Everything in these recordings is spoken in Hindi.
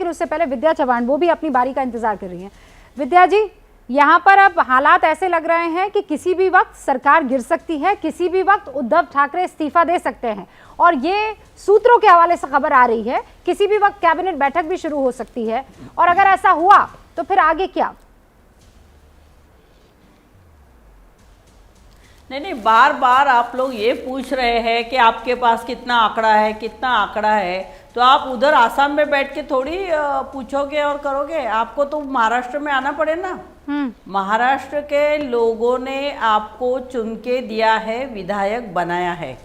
लेकिन उससे पहले विद्या चव्हाण, वो भी अपनी बारी का इंतजार कर रही हैं। विद्या जी, यहाँ पर अब हालात ऐसे लग रहे हैं कि किसी भी वक्त सरकार गिर सकती है, किसी भी वक्त उद्धव ठाकरे इस्तीफा दे सकते हैं, और ये सूत्रों के हवाले से खबर आ रही है किसी भी वक्त कैबिनेट बैठक भी शुरू हो सकती है, और अगर ऐसा हुआ तो फिर आगे क्या? नहीं, बार बार आप लोग ये पूछ रहे हैं कि आपके पास कितना आंकड़ा है, कितना आंकड़ा है, तो आप उधर आसाम में बैठ के थोड़ी पूछोगे और करोगे। आपको तो महाराष्ट्र में आना पड़े ना। महाराष्ट्र के लोगों ने आपको चुन के दिया है, विधायक बनाया है,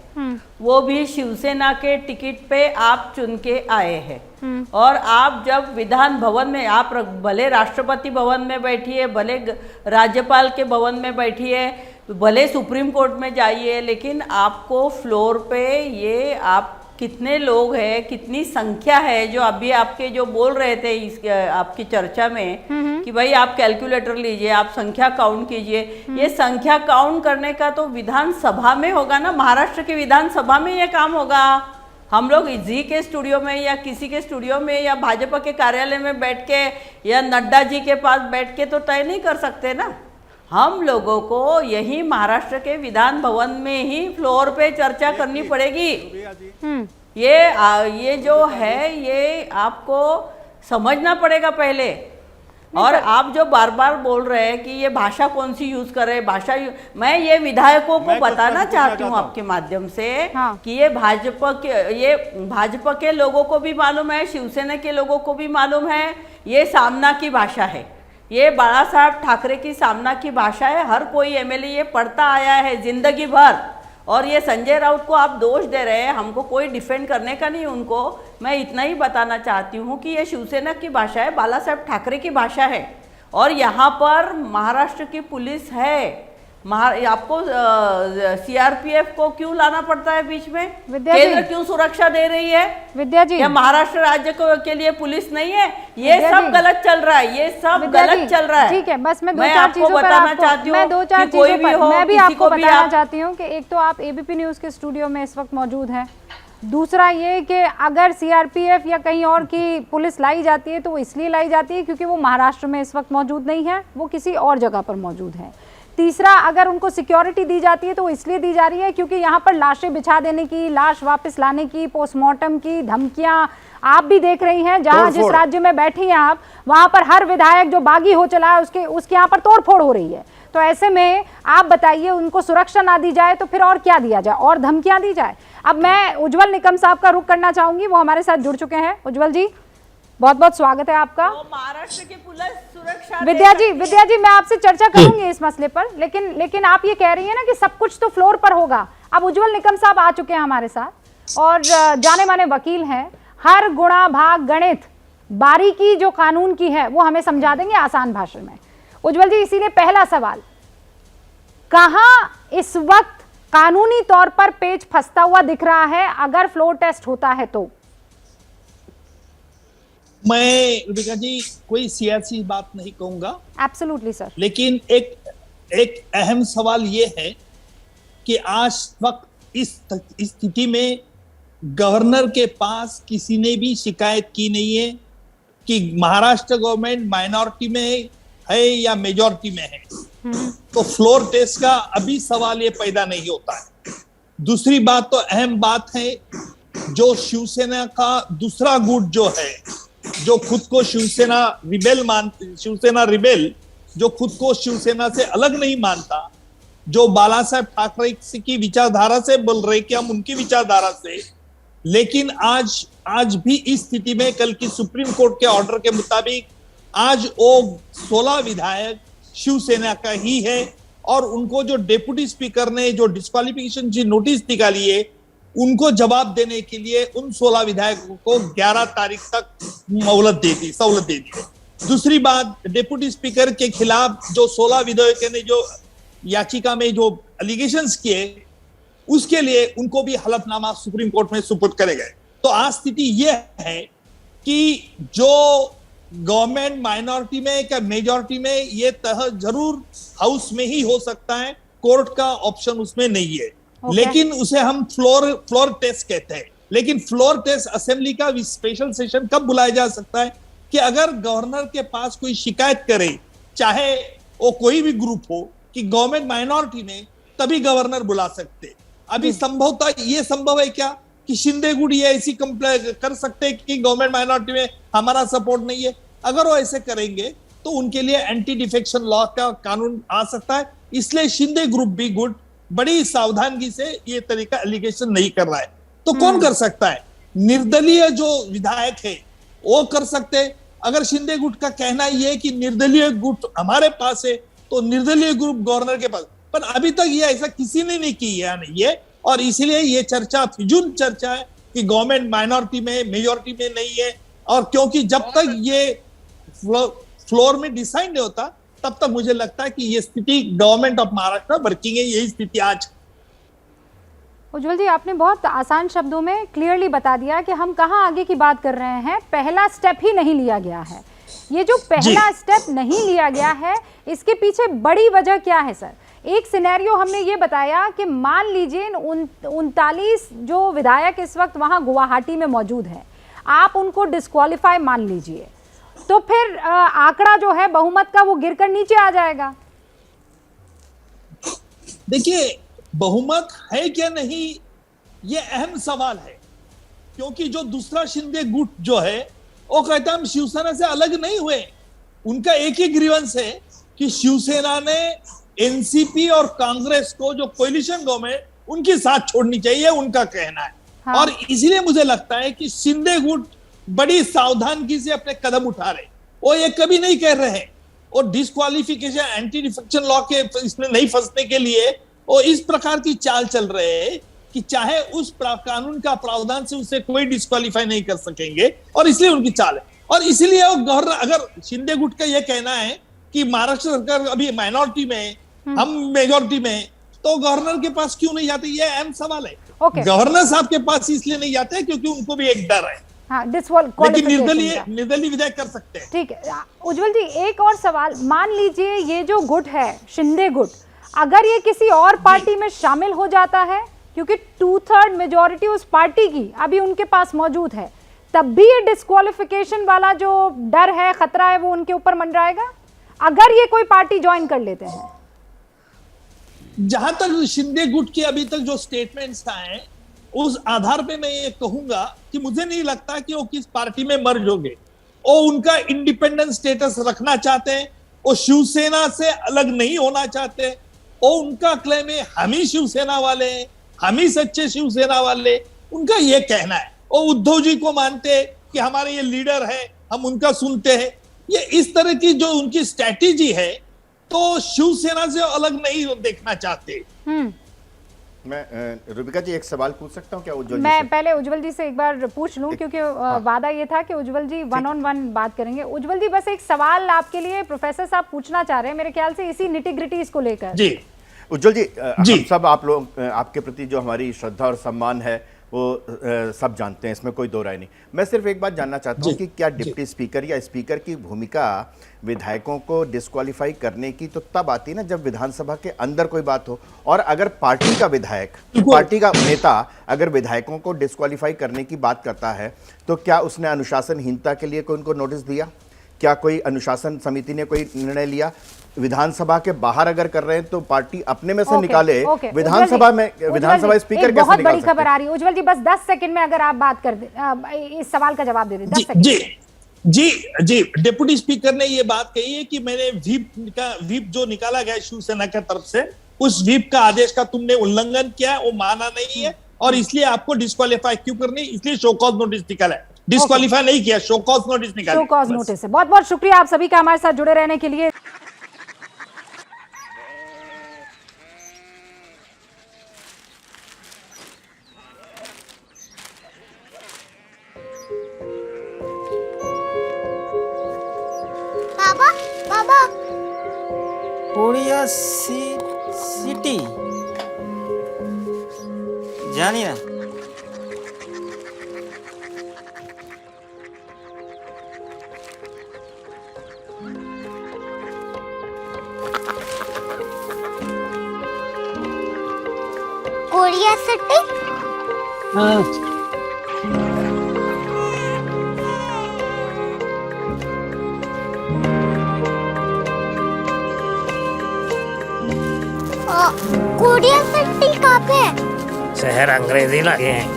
वो भी शिवसेना के टिकट पे आप चुन के आए हैं। और आप जब विधान भवन में, आप भले राष्ट्रपति भवन में बैठिए, भले राज्यपाल के भवन में बैठिए, भले सुप्रीम कोर्ट में जाइए, लेकिन आपको फ्लोर पे ये आप कितने लोग हैं, कितनी संख्या है, जो अभी आपके जो बोल रहे थे इस आपकी चर्चा में कि भाई आप कैलकुलेटर लीजिए, आप संख्या काउंट कीजिए, ये संख्या काउंट करने का तो विधानसभा में होगा ना, महाराष्ट्र की विधानसभा में ये काम होगा। हम लोग जी के स्टूडियो में या किसी के स्टूडियो में या भाजपा के कार्यालय में बैठ के या नड्डा जी के पास बैठ के तो तय नहीं कर सकते ना। हम लोगों को यही महाराष्ट्र के विधान भवन में ही फ्लोर पे चर्चा करनी पड़ेगी। ये जो है ये आपको समझना पड़ेगा पहले। और आप जो बार बार बोल रहे हैं कि ये भाषा कौन सी यूज कर रहे हैं, मैं ये विधायकों को बताना चाहती हूँ आपके माध्यम से कि ये भाजपा के लोगों को भी मालूम है, शिवसेना के लोगों को भी मालूम है, ये सामना की भाषा है, ये बाला साहब ठाकरे की सामना की भाषा है। हर कोई एमएलए ये पढ़ता आया है जिंदगी भर। और ये संजय राउत को आप दोष दे रहे हैं, हमको कोई डिफेंड करने का नहीं उनको। मैं इतना ही बताना चाहती हूँ कि ये शिवसेना की भाषा है, बाला साहब ठाकरे की भाषा है। और यहाँ पर महाराष्ट्र की पुलिस है, आपको सीआरपीएफ को क्यों लाना पड़ता है बीच में? केंद्र क्यों सुरक्षा दे रही है? विद्या जी, क्या महाराष्ट्र राज्य के लिए पुलिस नहीं है? ये सब गलत चल रहा है, ये सब गलत चल रहा है। ठीक है, बस मैं दो चार चीजों पर बताना चाहती हूँ, मैं दो चार चीजों पर मैं भी आपको बताना चाहती हूँ कि एक तो आप एबीपी न्यूज के स्टूडियो में इस वक्त मौजूद हैं, दूसरा ये कि अगर सीआरपीएफ या कहीं और की पुलिस लाई जाती है तो वो इसलिए लाई जाती है क्योंकि वो महाराष्ट्र में इस वक्त मौजूद नहीं है, वो किसी और जगह पर मौजूद है। तीसरा, अगर उनको सिक्योरिटी दी जाती है तो इसलिए दी जा रही है क्योंकि यहाँ पर लाशें बिछा देने की, लाश वापस लाने की, पोस्टमार्टम की धमकियां आप भी देख रही हैं। जहाँ जिस राज्य में बैठी हैं आप, वहां पर हर विधायक जो बागी हो चला है उसके यहाँ पर तोड़फोड़ हो रही है। तो ऐसे में आप बताइए, उनको सुरक्षा ना दी जाए तो फिर और क्या दिया जाए, और धमकियां दी जाए? अब मैं उज्जवल निकम साहब का रुख करना चाहूंगी, वो हमारे साथ जुड़ चुके हैं। उज्जवल जी, बहुत बहुत स्वागत है आपका। महाराष्ट्र की पुलिस सुरक्षा। विद्या जी, मैं आपसे चर्चा करूंगी इस मसले पर, लेकिन आप ये कह रही हैं ना कि सब कुछ तो फ्लोर पर होगा। अब उज्जवल निकम साहब आ चुके हैं हमारे साथ और जाने माने वकील हैं, हर गुणा भाग गणित बारीकी जो कानून की है वो हमें समझा देंगे आसान भाषा में। उज्जवल जी, इसीलिए पहला सवाल, कहां इस वक्त कानूनी तौर पर पेच फंसता हुआ दिख रहा है अगर फ्लोर टेस्ट होता है तो? मैं रुबिका जी कोई सियासी बात नहीं कहूंगा, एब्सोल्युटली सर, लेकिन एक अहम सवाल ये है कि आज वक्त इस स्थिति में गवर्नर के पास किसी ने भी शिकायत की नहीं है कि महाराष्ट्र गवर्नमेंट माइनॉरिटी में है या मेजॉरिटी में है, तो फ्लोर टेस्ट का अभी सवाल ये पैदा नहीं होता है। दूसरी बात तो अहम बात है, जो शिवसेना का दूसरा गुट जो है, जो खुद को शिवसेना रिबेल जो खुद को शिवसेना से अलग नहीं मानता, जो बाला साहब ठाकरे की विचारधारा से बोल रहे कि हम उनकी विचारधारा से, लेकिन आज भी इस स्थिति में कल की सुप्रीम कोर्ट के ऑर्डर के मुताबिक आज वो 16 विधायक शिवसेना का ही है और उनको जो डेप्यूटी स्पीकर ने जो डिस्क्वालिफिकेशन की नोटिस निकाली है उनको जवाब देने के लिए उन 16 विधायकों को 11 तारीख तक सहूलत दे दी है। दूसरी बात, डेप्यूटी स्पीकर के खिलाफ जो 16 विधायकों ने जो याचिका में जो एलिगेशंस किए उसके लिए उनको भी हलफनामा सुप्रीम कोर्ट में सुपुर्द करे गए। तो आज स्थिति यह है कि जो गवर्नमेंट माइनॉरिटी में क्या मेजॉरिटी में, ये तह जरूर हाउस में ही हो सकता है, कोर्ट का ऑप्शन उसमें नहीं है। लेकिन उसे हम फ्लोर टेस्ट कहते हैं। लेकिन फ्लोर टेस्ट असेंबली का स्पेशल सेशन कब बुलाया जा सकता है कि अगर गवर्नर के पास कोई शिकायत करे, चाहे वो कोई भी ग्रुप हो, कि गवर्नमेंट माइनॉरिटी में, तभी गवर्नर बुला सकते। अभी संभवतः ये संभव है क्या कि शिंदे गुट ये ऐसी कंप्लेन कर सकते हैं कि गवर्नमेंट माइनॉरिटी में हमारा सपोर्ट नहीं है? अगर वो ऐसे करेंगे तो उनके लिए एंटी डिफेक्शन लॉ का कानून आ सकता है। इसलिए शिंदे ग्रुप भी गुट बड़ी सावधानी से ये तरीका एलिगेशन नहीं कर रहा है। तो कौन कर सकता है? निर्दलीय जो विधायक है वो कर सकते हैं। अगर शिंदे गुट का कहना ये है कि निर्दलीय गुट हमारे पास है, तो निर्दलीय ग्रुप गवर्नर के पास, पर अभी तक ये ऐसा किसी ने नहीं किया नहीं है, और इसीलिए ये चर्चा फिजूल चर्चा है कि गवर्नमेंट माइनॉरिटी में, मेजॉरिटी में नहीं है। और क्योंकि जब तक ये फ्लोर में डिसाइड नहीं होता, तब तक मुझे लगता है कि ये स्थिति गवर्नमेंट ऑफ महाराष्ट्र वर्किंग है, यही स्थिति आज। उज्जवल जी, आपने बहुत आसान शब्दों में क्लियरली बता दिया कि हम कहाँ आगे की बात कर रहे हैं। पहला स्टेप ही नहीं लिया गया है। ये जो पहला स्टेप नहीं लिया गया है, इसके पीछे बड़ी वजह क्या है सर? एक सिनेरियो हमने ये बताया कि मान लीजिए 39 जो विधायक इस वक्त वहाँ गुवाहाटी में मौजूद हैं, आप उनको डिस्क्वालीफाई मान लीजिए, तो फिर आंकड़ा जो है बहुमत का वो गिरकर नीचे आ जाएगा। देखिए, बहुमत है क्या नहीं, ये अहम सवाल है। क्योंकि जो दूसरा शिंदे गुट जो है वो कहता हम शिवसेना से अलग नहीं हुए। उनका एक ही ग्रीवेंस है कि शिवसेना ने एनसीपी और कांग्रेस को, जो कोलिशन गवर्नमेंट, उनके साथ छोड़नी चाहिए, उनका कहना है। हाँ। और इसलिए मुझे लगता है कि शिंदे गुट बड़ी सावधानी से अपने कदम उठा रहे। वो ये कभी नहीं कह रहे हैं, और डिस्क्वालिफिकेशन, एंटी डिफेक्शन लॉ के इसमें नहीं फंसने के लिए वो इस प्रकार की चाल चल रहे हैं कि चाहे उस कानून का प्रावधान से उसे कोई डिस्क्वालीफाई नहीं कर सकेंगे, और इसलिए उनकी चाल है। और इसलिए वो गवर्नर, अगर शिंदे गुट का यह कहना है कि महाराष्ट्र सरकार अभी माइनॉरिटी में, हम मेजॉरिटी में, तो गवर्नर के पास क्यों नहीं जाते, ये अहम सवाल है। गवर्नर साहब के पास इसलिए नहीं जाते क्योंकि उनको भी एक डर है। हाँ, लेकिन निर्दलीय विधायक कर सकते हैं। ठीक है उज्जवल जी, एक और सवाल, मान लीजिए ये जो गुट है शिंदे गुट, अगर ये किसी और पार्टी में शामिल हो जाता है, क्योंकि 2/3 मेजॉरिटी उस पार्टी की अभी उनके पास मौजूद है, तब भी ये डिस्क्वालिफिकेशन वाला जो डर है, खतरा है, वो उनके ऊपर मंडराएगा अगर ये कोई पार्टी ज्वाइन कर लेते हैं? जहां तक शिंदे गुट के अभी तक जो स्टेटमेंट्स आए, उस आधार पे मैं ये कहूंगा कि मुझे नहीं लगता कि वो किस पार्टी में मर्ज होंगे। वो उनका इंडिपेंडेंट स्टेटस रखना चाहते हैं, वो शिवसेना से अलग नहीं होना चाहते। वो उनका क्लेम है हम ही शिवसेना वाले हैं, हम ही सच्चे शिवसेना वाले, उनका ये कहना है। वो उद्धव जी को मानते हैं कि हमारे ये लीडर है, हम उनका सुनते हैं। ये इस तरह की जो उनकी स्ट्रैटेजी है, तो शिवसेना से अलग नहीं देखना चाहते। मैं रूबिका जी एक सवाल पूछ सकता हूं क्या उज्जवल जी? मैं पहले उज्जवल जी से एक बार पूछ लूं, क्योंकि वादा ये था कि उज्जवल जी 1-on-1 बात करेंगे। उज्जवल जी, बस एक सवाल आपके लिए प्रोफेसर साहब पूछना चाह रहे हैं, मेरे ख्याल से इसी निटी-ग्रिटी को लेकर। जी उज्जवल जी, हम सब आप लोग, आपके प्रति जो हमारी श्रद्धा और सम्मान है वो सब जानते हैं, इसमें कोई दो राय नहीं। मैं सिर्फ एक बात जानना चाहता हूँ कि क्या डिप्टी स्पीकर या स्पीकर की भूमिका विधायकों को डिस्क्वालीफाई करने की तो तब आती है ना जब विधानसभा के अंदर कोई बात हो, और अगर पार्टी का विधायक, पार्टी का नेता अगर विधायकों को डिस्क्वालीफाई करने की बात करता है, तो क्या उसने अनुशासनहीनता के लिए कोई उनको नोटिस दिया? क्या कोई अनुशासन समिति ने कोई निर्णय लिया? विधानसभा के बाहर अगर कर रहे हैं तो पार्टी अपने में से निकाले। विधानसभा में विधानसभा स्पीकर कैसे निकाल सकते हैं? बहुत बड़ी खबर आ रही है उज्जवल जी, बस 10 सेकंड में अगर आप बात कर दे, इस सवाल का जवाब दे दें 10 सेकंड। जी, डिप्टी स्पीकर ने ये बात कही है कि मैंने व्हिप जो निकाला गया शिवसेना की तरफ से, उस व्हिप का आदेश का तुमने उल्लंघन किया, वो माना नहीं है, और इसलिए आपको डिस्क्वालीफाई क्यों करनी, इसलिए शो कॉज नोटिस निकाला है। डिस्क्वालीफाई नहीं किया, शो कॉज नोटिस निकाला। शो कॉज नोटिस है। बहुत बहुत शुक्रिया आप सभी का हमारे साथ जुड़े रहने के लिए। बाबा कोरिया सिटी জানি না। Korea city? हाँ। कोरिया सिटी कहाँ पे है? शहर अंग्रेजी लगे हैं।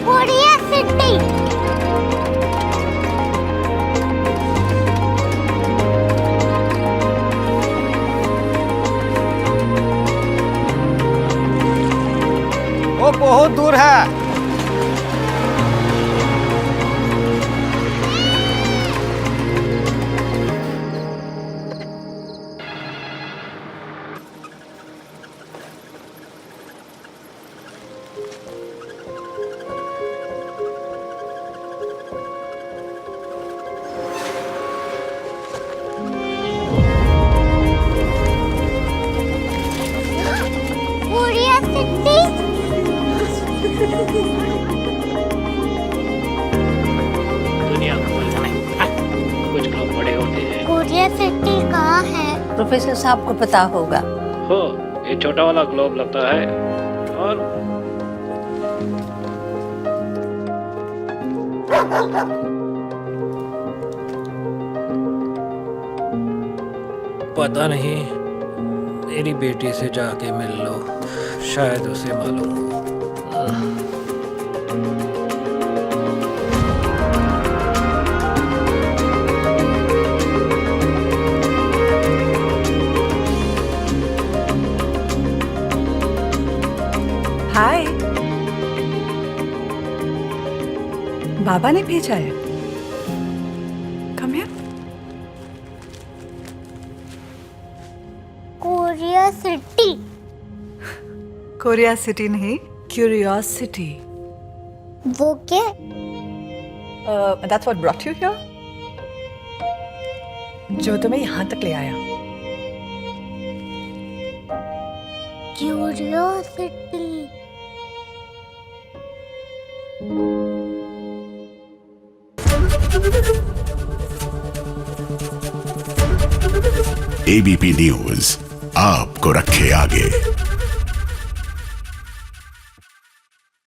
Korea city. वो बहुत दूर है। Korea city. दुनिया को बोलना नहीं, कुछ लोग बड़े होते हैं। कोरिया सिटी कहाँ है? प्रोफेसर साहब को पता होगा। हो, ये छोटा वाला ग्लोब लगता है और पता नहीं, मेरी बेटी से जाके मिल लो, शायद उसे मालूम हो। हाय, बाबा ने भेजा है। Come here. Korea city. Korea city नहीं, क्यूरियोसिटी। वो क्या? That's what brought you here. जो तुम्हें यहाँ तक ले आया। क्यूरियोसिटी। एबीपी न्यूज आपको रखे आगे।